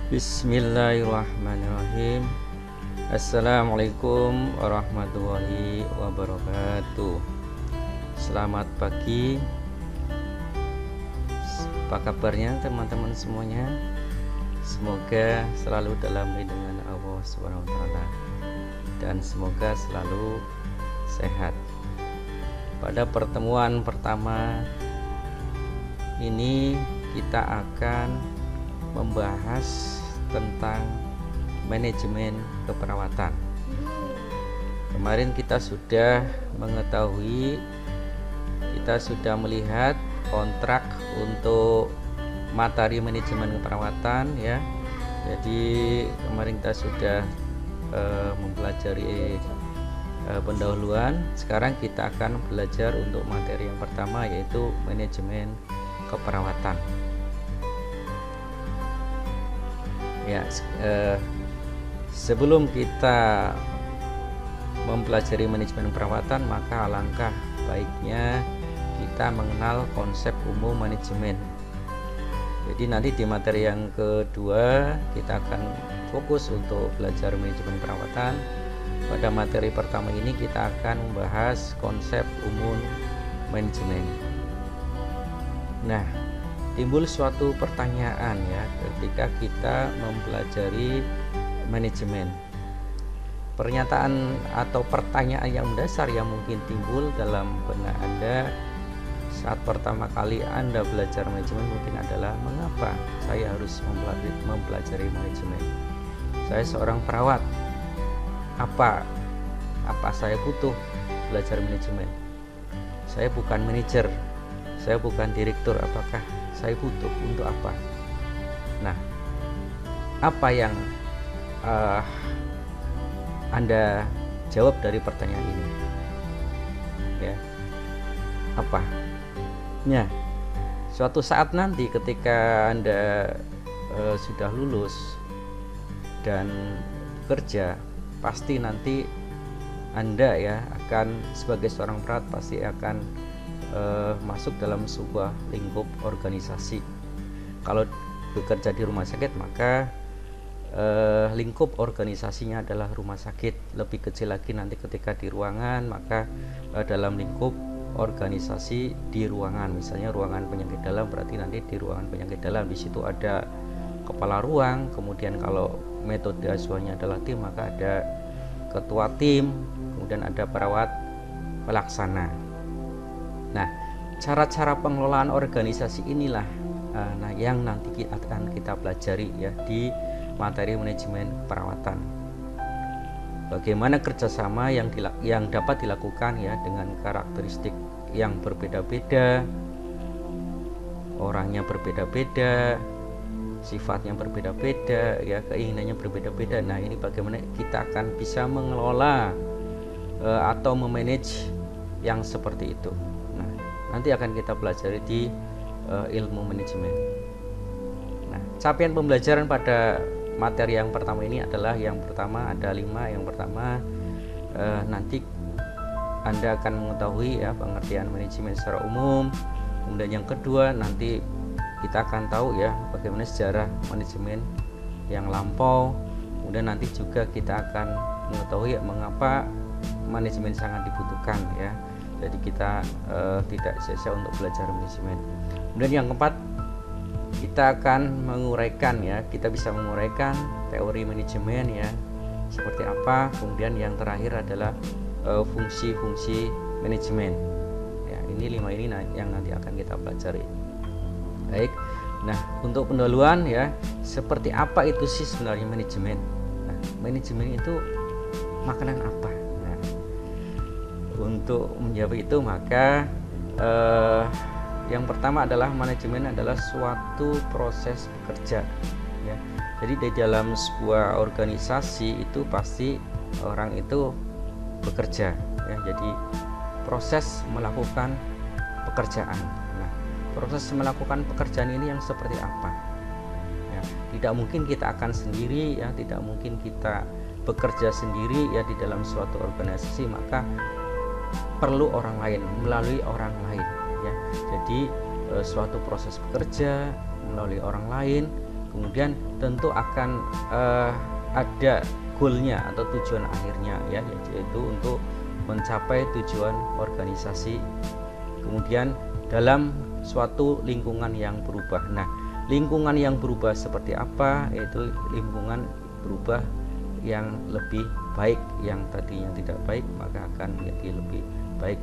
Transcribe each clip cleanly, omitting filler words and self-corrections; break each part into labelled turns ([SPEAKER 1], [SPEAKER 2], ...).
[SPEAKER 1] Bismillahirrahmanirrahim. Assalamualaikum warahmatullahi wabarakatuh. Selamat pagi. Apa kabarnya teman-teman semuanya? Semoga selalu dalam lindungan Allah Subhanahu wa taala dan semoga selalu sehat. Pada pertemuan pertama ini kita akan membahas tentang manajemen keperawatan. Kemarin kita sudah mengetahui, kita sudah melihat kontrak untuk materi manajemen keperawatan ya. Jadi kemarin kita sudah mempelajari pendahuluan. Sekarang kita akan belajar untuk materi yang pertama, yaitu manajemen keperawatan. Ya, sebelum kita mempelajari manajemen perawatan, maka alangkah baiknya kita mengenal konsep umum manajemen. Jadi nanti di materi yang kedua kita akan fokus untuk belajar manajemen perawatan. Pada materi pertama ini kita akan membahas konsep umum manajemen. Nah, timbul suatu pertanyaan ya ketika kita mempelajari manajemen. Pernyataan atau pertanyaan yang mendasar yang mungkin timbul dalam benak Anda saat pertama kali Anda belajar manajemen mungkin adalah, mengapa saya harus mempelajari manajemen? Saya seorang perawat. Apa saya butuh belajar manajemen? Saya bukan manajer, saya bukan direktur, apakah saya butuh untuk apa? Nah, apa yang Anda jawab dari pertanyaan ini? Ya, apa? Ya, suatu saat nanti ketika Anda sudah lulus dan bekerja, pasti nanti Anda ya akan sebagai seorang perawat pasti akan masuk dalam sebuah lingkup organisasi. Kalau bekerja di rumah sakit, maka lingkup organisasinya adalah rumah sakit. Lebih kecil lagi nanti ketika di ruangan, maka dalam lingkup organisasi di ruangan. Misalnya ruangan penyakit dalam, berarti nanti di ruangan penyakit dalam di situ ada kepala ruang. Kemudian kalau metode asuhannya adalah tim, maka ada ketua tim, kemudian ada perawat pelaksana. Nah, cara-cara pengelolaan organisasi inilah yang nanti akan kita pelajari ya di materi manajemen perawatan. Bagaimana kerjasama yang dapat dilakukan ya dengan karakteristik yang berbeda-beda, orangnya berbeda-beda, sifatnya berbeda-beda, ya keinginannya berbeda-beda. Nah, ini bagaimana kita akan bisa mengelola atau memanage yang seperti itu. Nanti akan kita pelajari di ilmu manajemen. Nah, capaian pembelajaran pada materi yang pertama ini adalah, yang pertama ada 5. Yang pertama nanti Anda akan mengetahui ya pengertian manajemen secara umum. Kemudian yang kedua nanti kita akan tahu ya bagaimana sejarah manajemen yang lampau. Kemudian nanti juga kita akan mengetahui ya, mengapa manajemen sangat dibutuhkan ya. Jadi kita tidak sia-sia untuk belajar manajemen. Kemudian yang keempat, kita akan menguraikan ya, kita bisa menguraikan teori manajemen ya seperti apa. Kemudian yang terakhir adalah fungsi-fungsi manajemen. Ya, ini 5 ini yang nanti akan kita pelajari. Baik. Nah, untuk pendahuluan ya, seperti apa itu sih sebenarnya manajemen? Nah, manajemen itu makanan apa? Untuk menjawab itu, maka yang pertama adalah manajemen adalah suatu proses bekerja ya. Jadi di dalam sebuah organisasi itu pasti orang itu bekerja ya. Jadi proses melakukan pekerjaan. Nah, proses melakukan pekerjaan ini yang seperti apa ya, tidak mungkin kita akan sendiri ya, tidak mungkin kita bekerja sendiri ya di dalam suatu organisasi, maka perlu orang lain, melalui orang lain ya. Jadi suatu proses bekerja melalui orang lain kemudian tentu akan ada goalnya atau tujuan akhirnya ya, yaitu untuk mencapai tujuan organisasi, kemudian dalam suatu lingkungan yang berubah. Nah, lingkungan yang berubah seperti apa? Yaitu lingkungan berubah yang lebih baik, yang tadinya tidak baik maka akan menjadi lebih baik.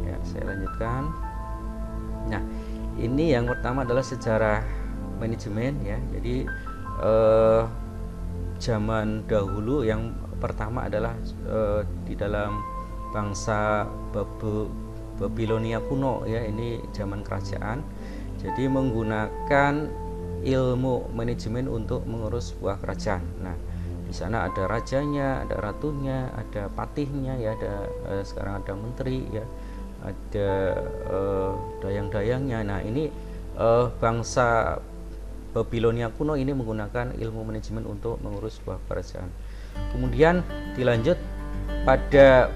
[SPEAKER 1] Ya, saya lanjutkan. Nah, ini yang pertama adalah sejarah manajemen ya. Jadi zaman dahulu yang pertama adalah di dalam bangsa Babilonia kuno ya, ini zaman kerajaan. Jadi menggunakan ilmu manajemen untuk mengurus sebuah kerajaan. Nah, di sana ada rajanya, ada ratunya, ada patihnya ya, ada sekarang ada menteri ya, ada dayang-dayangnya. Nah, ini bangsa Babilonia kuno ini menggunakan ilmu manajemen untuk mengurus sebuah kerajaan. Kemudian dilanjut pada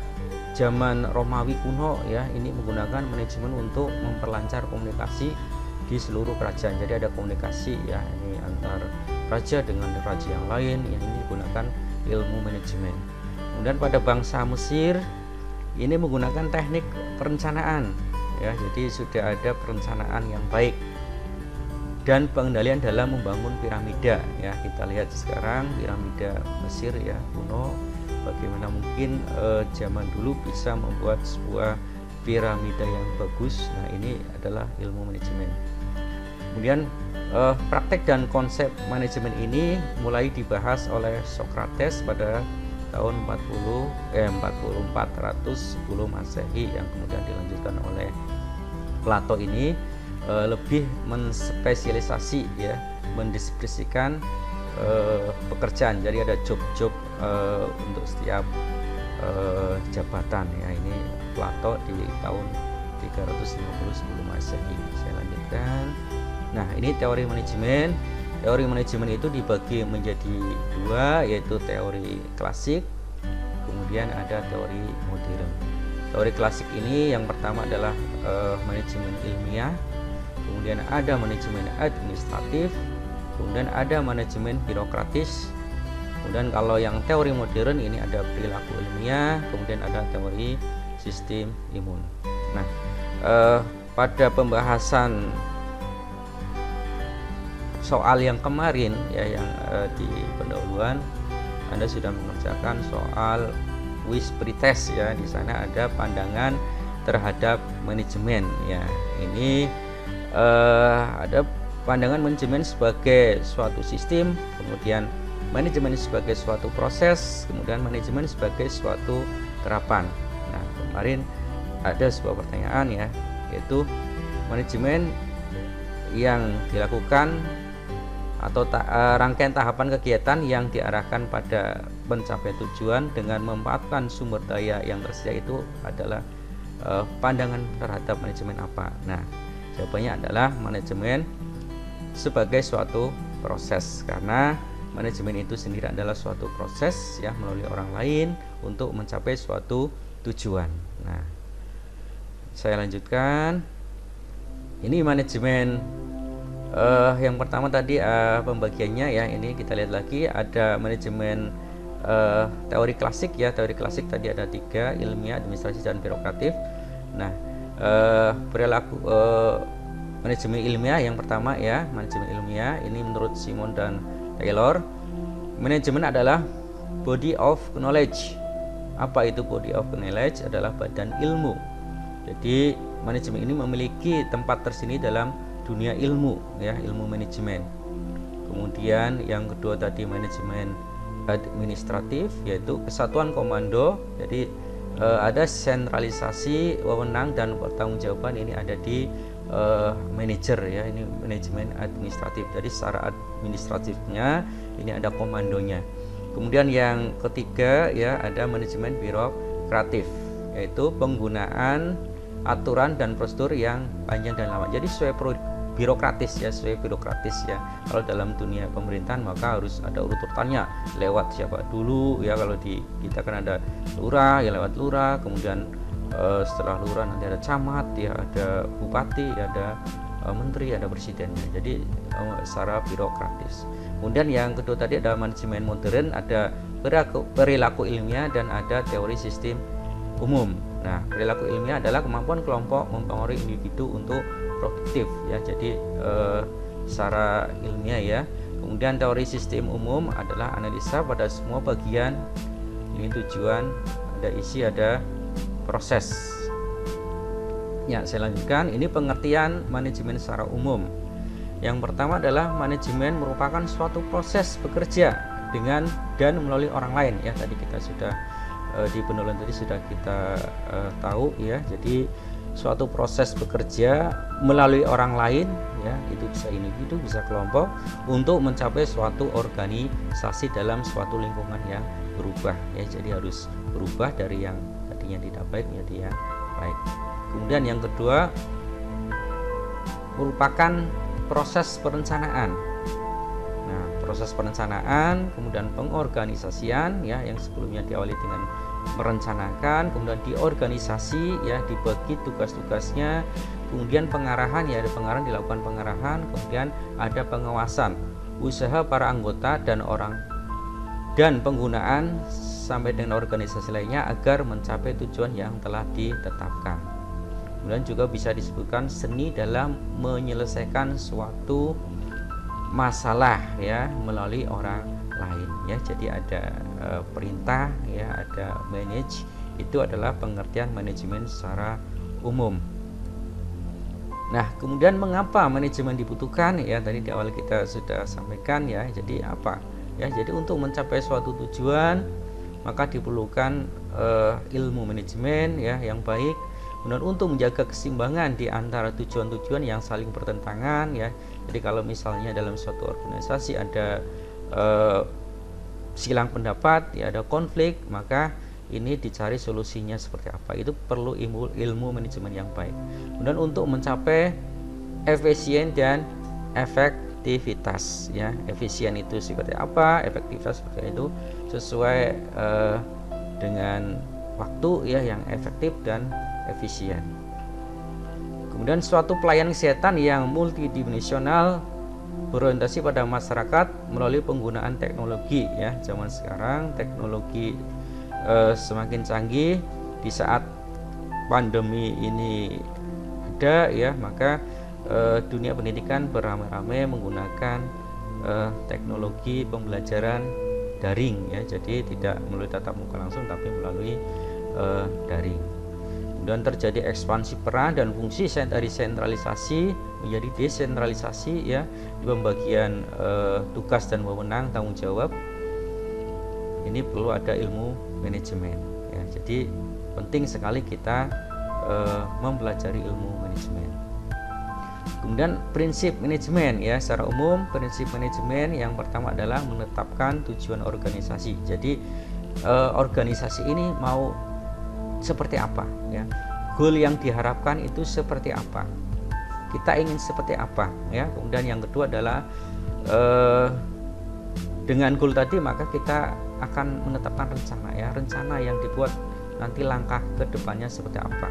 [SPEAKER 1] zaman Romawi kuno ya, ini menggunakan manajemen untuk memperlancar komunikasi di seluruh kerajaan. Jadi ada komunikasi ya, ini antar raja dengan raja yang lain, yang ini digunakan ilmu manajemen. Kemudian pada bangsa Mesir ini menggunakan teknik perencanaan ya, jadi sudah ada perencanaan yang baik dan pengendalian dalam membangun piramida ya. Kita lihat sekarang piramida Mesir ya kuno, bagaimana mungkin zaman dulu bisa membuat sebuah piramida yang bagus. Nah, ini adalah ilmu manajemen. Kemudian praktek dan konsep manajemen ini mulai dibahas oleh Socrates pada tahun 400 sebelum Masehi, yang kemudian dilanjutkan oleh Plato. Ini lebih menspesialisasi ya, mendeskripsikan pekerjaan. Jadi ada job-job untuk setiap jabatan ya. Ini Plato di tahun 350 sebelum Masehi. Saya lanjutkan. Nah, ini teori manajemen. Teori manajemen itu dibagi menjadi dua, yaitu teori klasik, kemudian ada teori modern. Teori klasik ini yang pertama adalah manajemen ilmiah, kemudian ada manajemen administratif, kemudian ada manajemen birokratis. Kemudian kalau yang teori modern ini ada perilaku ilmiah, kemudian ada teori sistem imun. Nah, pada pembahasan soal yang kemarin ya, yang di pendahuluan Anda sudah mengerjakan soal vis perites ya. Di sana ada pandangan terhadap manajemen ya. Ini ada pandangan manajemen sebagai suatu sistem, kemudian manajemen sebagai suatu proses, kemudian manajemen sebagai suatu terapan. Nah, kemarin ada sebuah pertanyaan ya, yaitu manajemen yang dilakukan atau rangkaian tahapan kegiatan yang diarahkan pada pencapaian tujuan dengan memanfaatkan sumber daya yang tersedia itu adalah pandangan terhadap manajemen apa? Nah, jawabannya adalah manajemen sebagai suatu proses, karena manajemen itu sendiri adalah suatu proses ya, melalui orang lain untuk mencapai suatu tujuan. Nah, saya lanjutkan. Ini manajemen yang pertama tadi pembagiannya ya, ini kita lihat lagi. Ada manajemen teori klasik ya. Teori klasik tadi ada 3, ilmiah, administrasi, dan birokratif. Nah, perilaku manajemen ilmiah yang pertama ya, manajemen ilmiah ini menurut Simon dan Taylor, manajemen adalah body of knowledge. Apa itu body of knowledge? Adalah badan ilmu. Jadi manajemen ini memiliki tempat tersendiri dalam dunia ilmu ya, ilmu manajemen. Kemudian yang kedua tadi manajemen administratif, yaitu kesatuan komando. Jadi ada sentralisasi wewenang dan pertanggungjawaban, ini ada di manajer ya. Ini manajemen administratif. Jadi secara administratifnya ini ada komandonya. Kemudian yang ketiga ya, ada manajemen birokratif, yaitu penggunaan aturan dan prosedur yang panjang dan lama. Jadi sesuai birokratis ya, sesuai birokratis ya. Kalau dalam dunia pemerintahan maka harus ada urut-urutannya, lewat siapa dulu ya. Kalau di kita kan ada lurah ya, lewat lurah, kemudian setelah lurah nanti ada camat ya, ada bupati ya, ada menteri, ada presidennya. Jadi secara birokratis. Kemudian yang kedua tadi ada manajemen modern, ada perilaku ilmiah, dan ada teori sistem umum. Nah, perilaku ilmiah adalah kemampuan kelompok mempengaruhi individu untuk produktif ya. Jadi secara ilmiah ya. Kemudian teori sistem umum adalah analisa pada semua bagian, ini tujuan, ada isi, ada proses. Ya, saya lanjutkan. Ini pengertian manajemen secara umum. Yang pertama adalah manajemen merupakan suatu proses bekerja dengan dan melalui orang lain ya. Tadi kita sudah di penulisan tadi sudah kita tahu ya. Jadi suatu proses bekerja melalui orang lain ya, itu bisa individu, bisa kelompok, untuk mencapai suatu organisasi dalam suatu lingkungan yang berubah ya. Jadi harus berubah dari yang tadinya tidak baik menjadi yang baik. Kemudian yang kedua merupakan proses perencanaan. Nah, proses perencanaan, kemudian pengorganisasian ya, yang sebelumnya diawali dengan merencanakan, kemudian diorganisasi ya, dibagi tugas-tugasnya, kemudian pengarahan ya, ada pengarahan, dilakukan pengarahan, kemudian ada pengawasan usaha para anggota dan orang dan penggunaan sampai dengan organisasi lainnya agar mencapai tujuan yang telah ditetapkan. Kemudian juga bisa disebutkan seni dalam menyelesaikan suatu masalah ya melalui orang lain ya. Jadi ada perintah ya, ada manage, itu adalah pengertian manajemen secara umum. Nah, kemudian mengapa manajemen dibutuhkan ya, tadi di awal kita sudah sampaikan ya. Jadi apa ya, jadi untuk mencapai suatu tujuan maka diperlukan ilmu manajemen ya yang baik. Kemudian untuk menjaga keseimbangan di antara tujuan-tujuan yang saling bertentangan ya. Jadi kalau misalnya dalam suatu organisasi ada silang pendapat ya, ada konflik, maka ini dicari solusinya seperti apa. Itu perlu ilmu manajemen yang baik. Kemudian untuk mencapai efisien dan efektivitas ya. Efisien itu seperti apa, efektivitas seperti itu, sesuai dengan waktu ya, yang efektif dan efisien. Kemudian suatu pelayanan kesehatan yang multidimensional berorientasi pada masyarakat melalui penggunaan teknologi ya. Zaman sekarang teknologi semakin canggih. Di saat pandemi ini ada ya, maka dunia pendidikan beramai-ramai menggunakan teknologi pembelajaran daring ya. Jadi tidak melalui tatap muka langsung, tapi melalui daring. Dan terjadi ekspansi peran dan fungsi dari sentralisasi menjadi desentralisasi ya, di pembagian tugas dan wewenang, tanggung jawab. Ini perlu ada ilmu manajemen ya. Jadi penting sekali kita mempelajari ilmu manajemen. Kemudian prinsip manajemen ya, secara umum prinsip manajemen yang pertama adalah menetapkan tujuan organisasi. Jadi organisasi ini mau seperti apa ya, goal yang diharapkan itu seperti apa, kita ingin seperti apa ya. Kemudian yang kedua adalah dengan goal tadi maka kita akan menetapkan rencana ya, rencana yang dibuat nanti langkah ke depannya seperti apa.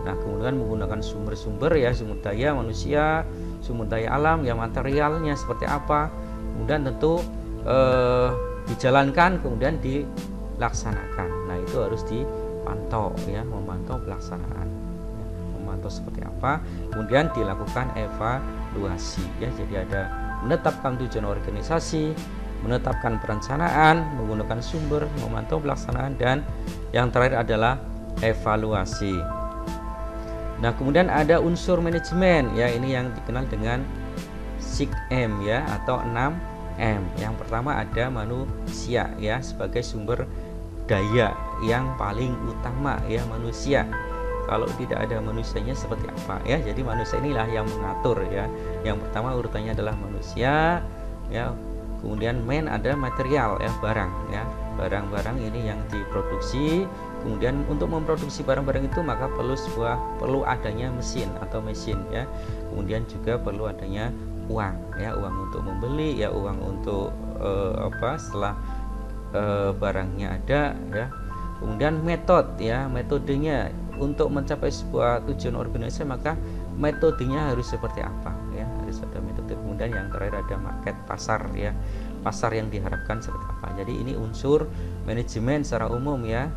[SPEAKER 1] Nah, kemudian menggunakan sumber-sumber ya, sumber daya manusia, sumber daya alam yang materialnya seperti apa, kemudian tentu dijalankan, kemudian dilaksanakan. Nah, itu harus dipantau ya, memantau pelaksanaan ya, memantau seperti apa, kemudian dilakukan evaluasi ya. Jadi ada menetapkan tujuan organisasi, menetapkan perencanaan, menggunakan sumber, memantau pelaksanaan, dan yang terakhir adalah evaluasi. Nah, kemudian ada unsur manajemen ya, ini yang dikenal dengan 6M ya, atau 6M. Yang pertama ada manusia ya, sebagai sumber daya yang paling utama ya, manusia. Kalau tidak ada manusianya seperti apa ya. Jadi manusia inilah yang mengatur ya. Yang pertama urutannya adalah manusia ya. Kemudian man ada material ya, barang ya. Barang-barang ini yang diproduksi. Kemudian untuk memproduksi barang-barang itu maka perlu adanya mesin atau mesin ya. Kemudian juga perlu adanya uang ya, uang untuk membeli ya, uang untuk setelah barangnya ada ya. Kemudian metode ya, metodenya untuk mencapai sebuah tujuan organisasi maka metodenya harus seperti apa ya, harus ada metode. Kemudian yang terakhir ada market, pasar ya, pasar yang diharapkan seperti apa. Jadi ini unsur manajemen secara umum ya,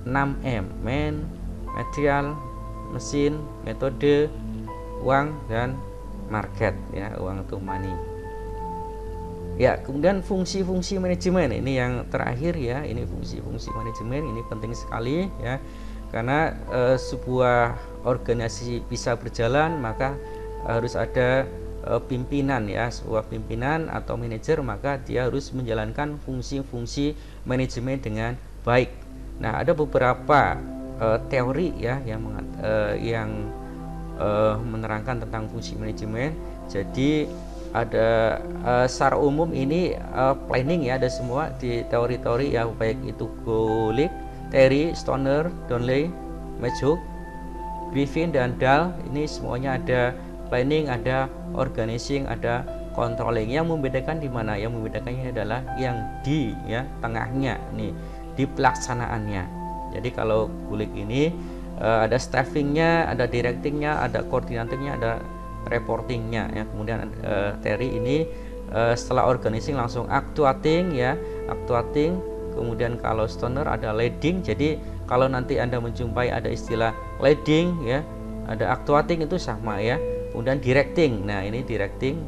[SPEAKER 1] 6M: man, material, mesin, metode, uang, dan market ya, uang itu money. Ya, kemudian fungsi-fungsi manajemen ini yang terakhir ya, ini fungsi-fungsi manajemen ini penting sekali ya, karena sebuah organisasi bisa berjalan maka harus ada pimpinan ya, sebuah pimpinan atau manajer, maka dia harus menjalankan fungsi-fungsi manajemen dengan baik. Nah, ada beberapa teori ya yang menerangkan tentang fungsi manajemen. Jadi ada secara umum ini planning ya, ada semua di teori-teori ya, baik itu Gulick, Terry, Stoner, Donnelly, Majok, Griffin, dan Dahl. Ini semuanya ada planning, ada organizing, ada controlling. Yang membedakan di mana? Yang membedakannya adalah yang di ya tengahnya nih, di pelaksanaannya. Jadi kalau Gulick ini ada staffingnya, ada directingnya, ada koordinatingnya, ada reportingnya ya. Kemudian Terry ini setelah organizing langsung actuating ya, actuating. Kemudian kalau Stoner ada leading. Jadi kalau nanti Anda menjumpai ada istilah leading ya, ada actuating, itu sama ya. Kemudian directing, nah ini directing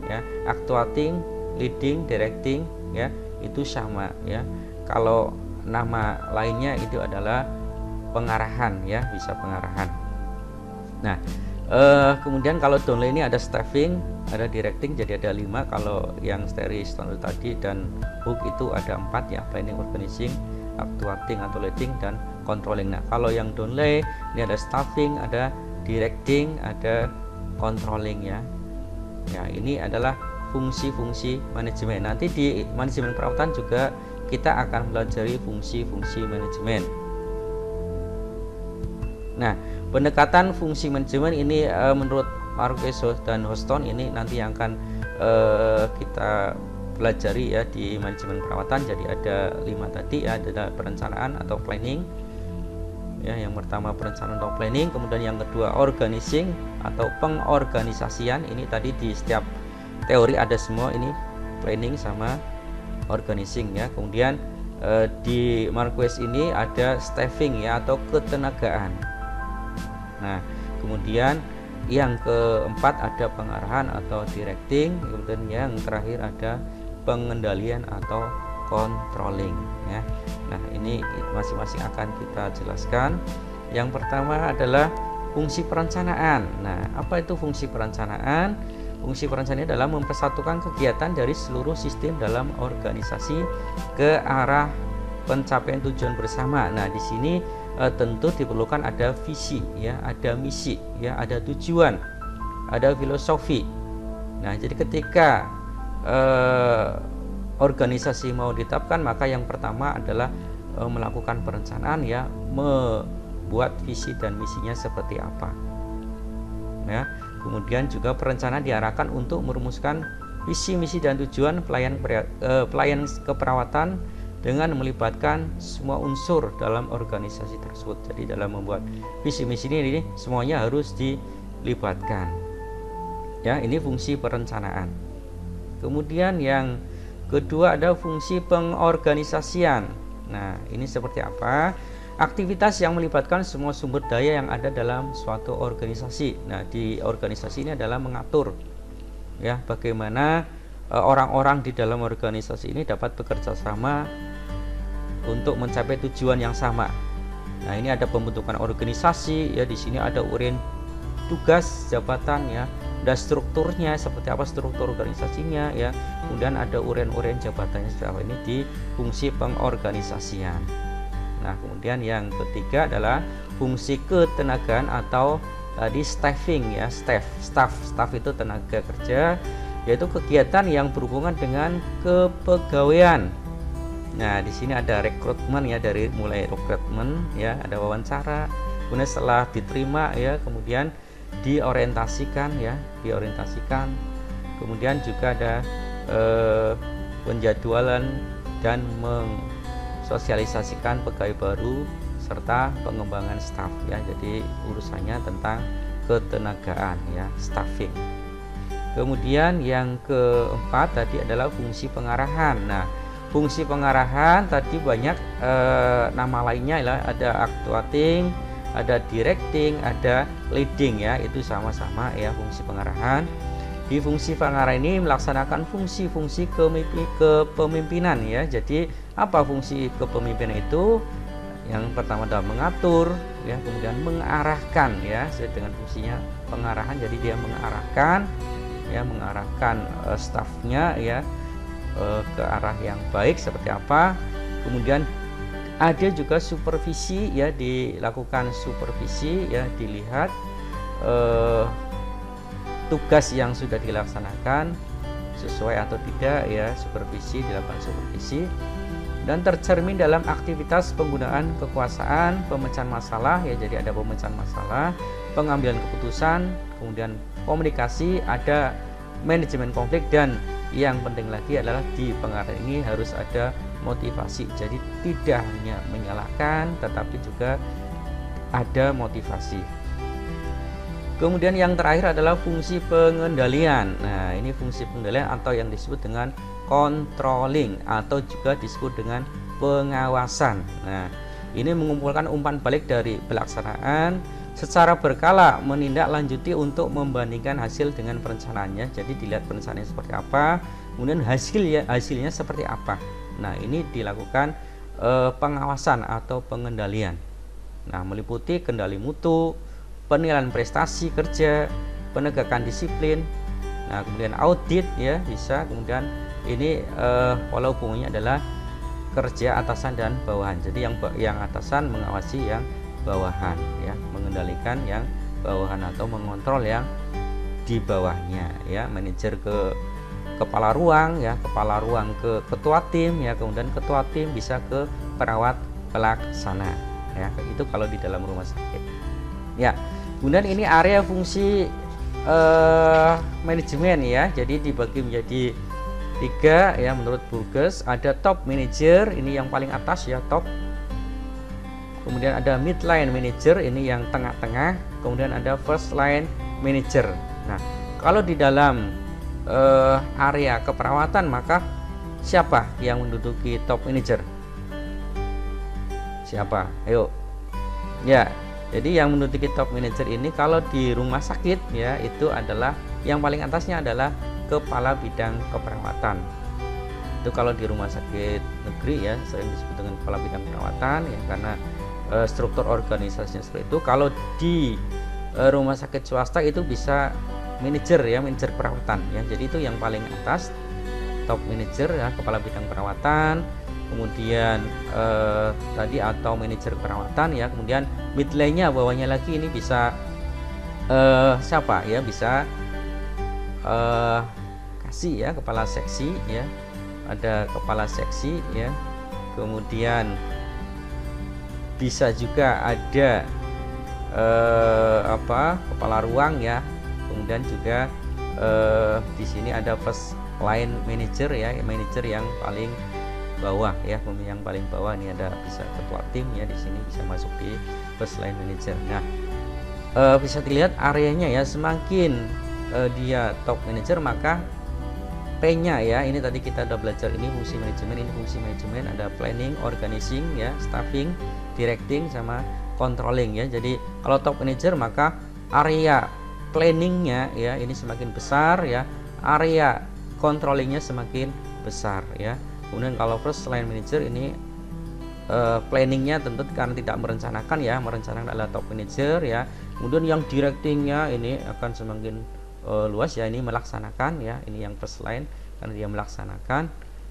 [SPEAKER 1] ya, actuating, leading, directing ya, itu sama ya. Kalau nama lainnya itu adalah pengarahan ya, bisa pengarahan. Nah, kemudian kalau Donnelly ini ada staffing, ada directing, jadi ada 5. Kalau yang Terry, Stoner tadi, dan Hook itu ada 4 ya, planning, organizing, actuating atau leading, dan controlling. Nah, kalau yang Donnelly ini ada staffing, ada directing, ada controlling ya. Ya, ini adalah fungsi-fungsi manajemen. Nanti di manajemen perawatan juga kita akan pelajari fungsi-fungsi manajemen. Nah, pendekatan fungsi manajemen ini menurut Marquez dan Houston ini nanti yang akan kita pelajari ya di manajemen perawatan. Jadi ada 5 tadi ya, ada perencanaan atau planning ya, yang pertama perencanaan atau planning, kemudian yang kedua organizing atau pengorganisasian. Ini tadi di setiap teori ada semua ini, planning sama organizing ya. Kemudian di Marquez ini ada staffing ya atau ketenagaan. Nah, kemudian yang keempat ada pengarahan atau directing, kemudian yang terakhir ada pengendalian atau controlling ya. Nah, ini masing-masing akan kita jelaskan. Yang pertama adalah fungsi perencanaan. Nah, apa itu fungsi perencanaan? Fungsi perencanaan adalah mempersatukan kegiatan dari seluruh sistem dalam organisasi ke arah pencapaian tujuan bersama. Nah, di sini tentu diperlukan ada visi ya, ada misi ya, ada tujuan, ada filosofi. Nah, jadi ketika organisasi mau ditetapkan, maka yang pertama adalah melakukan perencanaan ya, membuat visi dan misinya seperti apa ya. Kemudian juga perencanaan diarahkan untuk merumuskan visi, misi, dan tujuan pelayan keperawatan dengan melibatkan semua unsur dalam organisasi tersebut. Jadi dalam membuat visi misi ini semuanya harus dilibatkan. Ya, ini fungsi perencanaan. Kemudian yang kedua ada fungsi pengorganisasian. Nah, ini seperti apa? Aktivitas yang melibatkan semua sumber daya yang ada dalam suatu organisasi. Nah, di organisasi ini adalah mengatur ya bagaimana orang-orang di dalam organisasi ini dapat bekerja sama untuk mencapai tujuan yang sama. Nah, ini ada pembentukan organisasi ya, di sini ada uraian tugas jabatan ya, ada strukturnya seperti apa, struktur organisasinya ya, kemudian ada uraian jabatannya seperti apa. Ini di fungsi pengorganisasian. Nah, kemudian yang ketiga adalah fungsi ketenagaan atau tadi staffing ya, staff itu tenaga kerja, yaitu kegiatan yang berhubungan dengan kepegawaian. Nah, di sini ada rekrutmen ya, dari mulai rekrutmen ya, ada wawancara, kemudian setelah diterima ya, kemudian diorientasikan ya, kemudian juga ada penjadwalan dan sosialisasikan pegawai baru serta pengembangan staf ya. Jadi urusannya tentang ketenagaan ya, staffing. Kemudian yang keempat tadi adalah fungsi pengarahan. Nah, fungsi pengarahan tadi banyak nama lainnya ya, ada actuating, ada directing, ada leading ya, itu sama-sama ya fungsi pengarahan. Di fungsi pengarahan ini melaksanakan fungsi-fungsi kepemimpinan ya. Jadi apa fungsi kepemimpinan itu? Yang pertama adalah mengatur ya, kemudian mengarahkan ya, sesuai dengan fungsinya pengarahan. Jadi dia mengarahkan ya, mengarahkan stafnya ya ke arah yang baik seperti apa. Kemudian ada juga supervisi ya, dilakukan supervisi ya, dilihat tugas yang sudah dilaksanakan sesuai atau tidak ya, supervisi, dilakukan supervisi. Dan tercermin dalam aktivitas penggunaan kekuasaan, pemecahan masalah ya, jadi ada pemecahan masalah, pengambilan keputusan, kemudian komunikasi, ada manajemen konflik, dan yang penting lagi adalah di pengarahan ini harus ada motivasi. Jadi tidak hanya menyalahkan tetapi juga ada motivasi. Kemudian yang terakhir adalah fungsi pengendalian. Nah, ini fungsi pengendalian atau yang disebut dengan controlling atau juga disebut dengan pengawasan. Nah, ini mengumpulkan umpan balik dari pelaksanaan secara berkala, menindaklanjuti untuk membandingkan hasil dengan perencanaannya. Jadi dilihat perencanaannya seperti apa, kemudian hasilnya seperti apa. Nah, ini dilakukan pengawasan atau pengendalian. Nah, meliputi kendali mutu, penilaian prestasi kerja, penegakan disiplin. Nah, kemudian audit ya bisa. Kemudian ini pola hubungannya adalah kerja atasan dan bawahan. Jadi yang atasan mengawasi yang bawahan ya, mengendalikan yang bawahan atau mengontrol yang di bawahnya ya. Manajer ke kepala ruang ya, kepala ruang ke ketua tim ya, kemudian ketua tim bisa ke perawat pelaksana ya. Itu kalau di dalam rumah sakit ya. Kemudian ini area fungsi manajemen ya, jadi dibagi menjadi 3 ya menurut Burgess. Ada top manager, ini yang paling atas ya, top. Kemudian ada midline manager, ini yang tengah-tengah. Kemudian ada first line manager. Nah, kalau di dalam area keperawatan, maka siapa yang menduduki top manager? Siapa? Ayo. Ya, jadi yang menduduki top manager ini kalau di rumah sakit ya, itu adalah yang paling atasnya adalah kepala bidang keperawatan. Itu kalau di rumah sakit negeri ya sering disebut dengan kepala bidang perawatan ya, karena struktur organisasinya seperti itu. Kalau di rumah sakit swasta itu bisa manajer ya, manajer perawatan ya. Jadi itu yang paling atas top manajer ya, kepala bidang perawatan. Kemudian tadi atau manajer perawatan ya. Kemudian midline-nya bawahnya lagi ini bisa siapa ya, bisa kasih ya, kepala seksi ya, ada kepala seksi ya. Kemudian bisa juga ada kepala ruang ya. Kemudian juga di sini ada first line manager ya, manager yang paling bawah ya, yang paling bawah ini ada bisa ketua tim ya, di sini bisa masuk di first line manager. Nah, bisa dilihat areanya ya, semakin dia top manager maka P-nya ya, ini tadi kita udah belajar, ini fungsi manajemen, ini fungsi manajemen, ada planning, organizing ya, staffing, directing, sama controlling ya. Jadi kalau top manager maka area planningnya ya ini semakin besar ya, area controllingnya semakin besar ya. Kemudian kalau first line manager ini planningnya tentu karena tidak merencanakan ya, merencanakan adalah top manager ya. Kemudian yang directingnya ini akan semakin luas ya, ini melaksanakan ya, ini yang first line karena dia melaksanakan.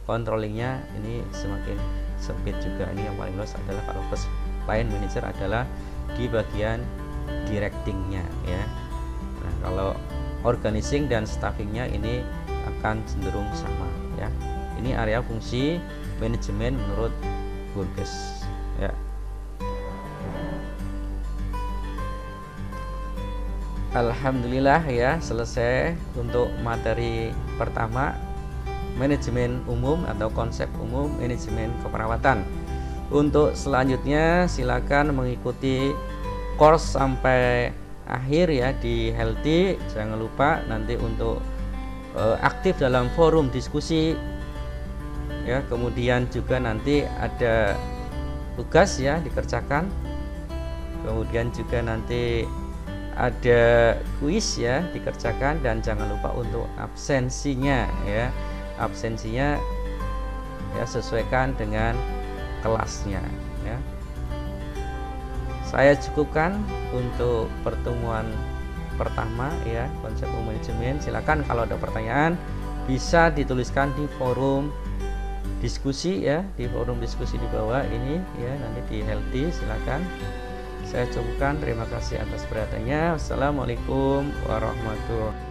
[SPEAKER 1] Controllingnya ini semakin sempit juga, ini yang paling luas adalah kalau first line manager adalah di bagian directingnya ya. Nah, kalau organizing dan staffingnya ini akan cenderung sama ya. Ini area fungsi manajemen menurut Burgess ya. Alhamdulillah ya, selesai untuk materi pertama, manajemen umum atau konsep umum manajemen keperawatan. Untuk selanjutnya silakan mengikuti course sampai akhir ya di Healthy, jangan lupa nanti untuk aktif dalam forum diskusi ya, kemudian juga nanti ada tugas ya dikerjakan, kemudian juga nanti ada kuis ya dikerjakan, dan jangan lupa untuk absensinya ya, absensinya ya sesuaikan dengan kelasnya ya. Saya cukupkan untuk pertemuan pertama ya, konsep manajemen. Silakan kalau ada pertanyaan bisa dituliskan di forum diskusi ya, di forum diskusi di bawah ini ya, nanti di Healthy. Silakan. Saya cukupkan. Terima kasih atas perhatiannya. Wassalamualaikum warahmatullahi wabarakatuh.